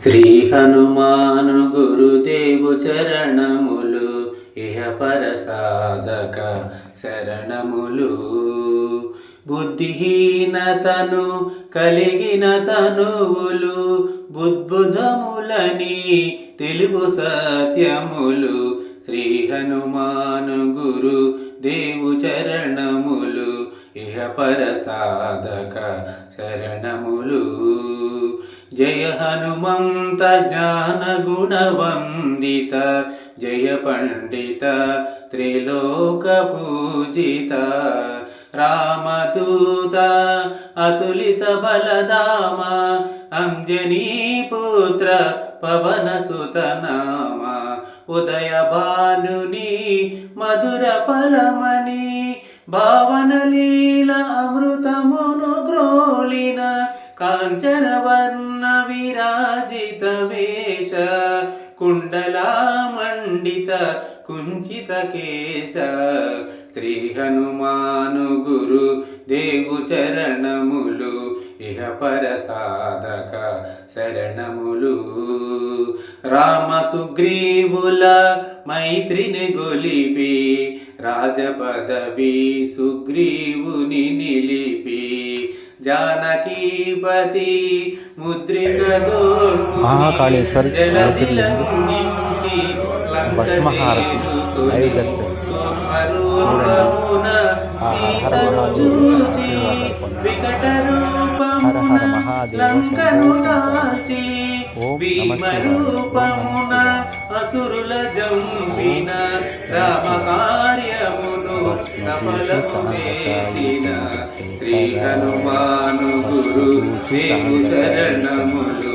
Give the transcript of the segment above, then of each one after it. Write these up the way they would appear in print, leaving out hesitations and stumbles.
శ్రీ హనుమాను గురుదేవు చరణములు ఇహపర సాధక శరణములు. బుద్ధిహీనతను కలిగిన తనువులు బుద్బుధములని తెలుగు సత్యములు. శ్రీ హనుమాను గురు దేవు చరణములు ఇహపర సాధక శరణములు. జయ హనుమంత జ్ఞాన గుణవందిత జయ పండిత త్రిలోక పూజిత రామదూత అతులిత బలధామ అంజనీ పుత్ర పవన సుత నామ ఉదయ భానుని మధుర ఫలమని భావన లీల అమృతమును గ్రోలిన కాంచన వర్ణ విరాజిత వేష కుండలా మండిత కుంచిత కేశ. శ్రీ హనుమాను గురు దేవు చరణములు ఇహపర సాధక శరణములు. రామ సుగ్రీవుల మైత్రిని గొలిపి రాజపదవి సుగ్రీవుని నిలిపి జానకీపతి ముద్రిక మహాకాళేశ్వర్ భస్మహారతి లైవ్ దర్శనం. హర హర మహాదేవ. అసురుల జంబిన రామ కార్యమును సఫలమున శ్రీ హనుమాను గురు దేవు శరణములు.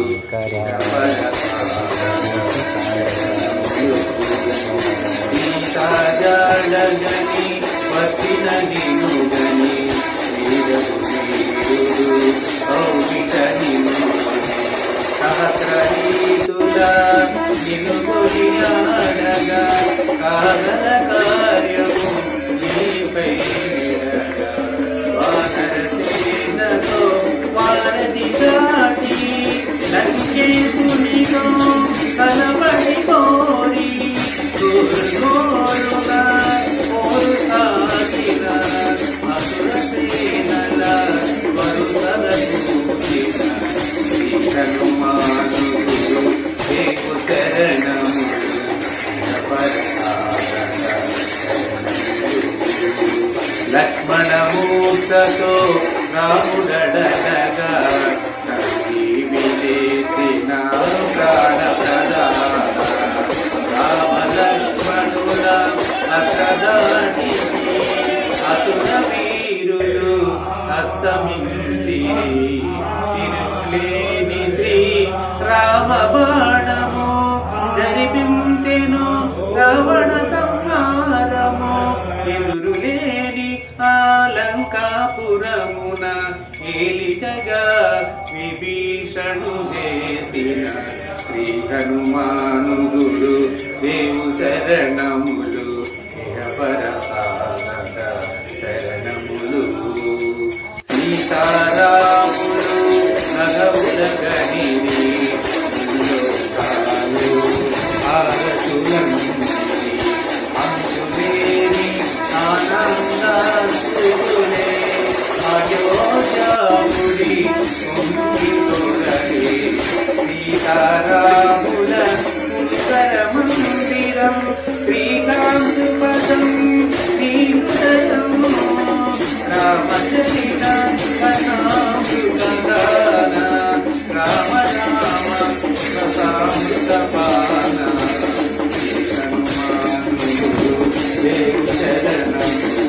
సీతాజాడగని వచ్చిన నినుగని వీరుడు కౌమిట నినుగని సహస్రనీతుల నిను కొనియాడగా కాగల కార్యము నీపై విడగా వానర సేనతో వారధి దాటి లంకేశునితో కలబడి కోరి ఘోరుగా ఓరు సాగిన అసుర సేనల వరుసల చూసిన శ్రీ హనుమాను గురు దేవు శరణములు లక్ష్మణమూర్తతో రాముడడగా సంజీవి చేసిన ప్రాణ ప్రదాన రామ లక్ష్మణుల అసదానికి అసుర వీరులు అస్తమించి తిరుగులేని శ్రీ రామ బాణము జరిపించెను రావణ సంహారము. ఎదురులేని ఆలంకాపురమున ఏలిటగా విభీషణు చేసిన శ్రీ హనుమాను గురు దేవు శరణములు ఇహపర సాధక శరణములు. సీతారాములు నగవుల గనిని ఆరతులంది అంతులేని ఆనందాసులే అయోధ్యాపురి పొంగి తొరలే సీతారాముల సుందర మందిరం శ్రీకాంత పదం నీదయం రామచరిత కథామృతగాన రామ రామ రసామృత పాన. దేవు శరణములు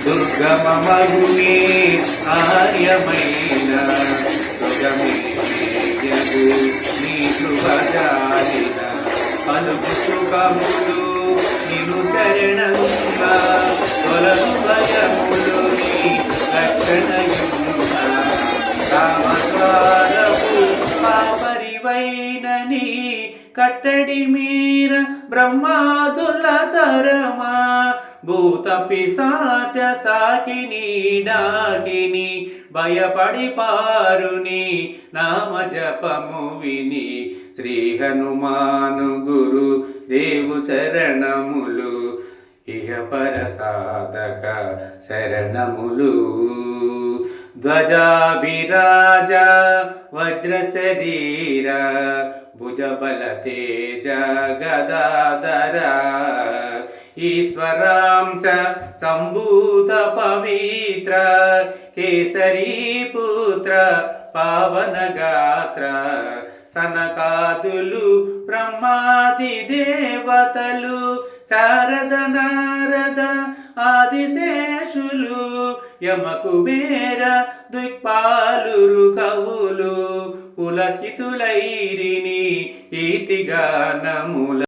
దుర్గమమగునే ఆర్యమైన సుగమే జగు నీకు భజాలిన పలుకు సుఖములు నిను శరణంగా తొలగు భయములు నీ రక్షణయుంగ రామద్వారపు పాపరివైనని కట్టడి మీర బ్రహ్మాదుల తరమా భూత పిశాచ సాకిని డాకిని భయపడి పారుని నామ జపము విని శ్రీ హనుమాను గురు దేవు శరణములు ఇహ పర సాధక శరణములు ధ్వజాభిరాజ వజ్ర శరీర భుజబల తేజ గదాధర ఈశ్వరాంశ సంభూత పవిత్ర కేసరీ పుత్ర పావన గాత్ర సనకాదులు బ్రహ్మాది దేవతలు శారద నారద ఆదిశేషులు యమకుబేర దిక్పాలురు కవులు పులకితులైరిని ఈతిగానముల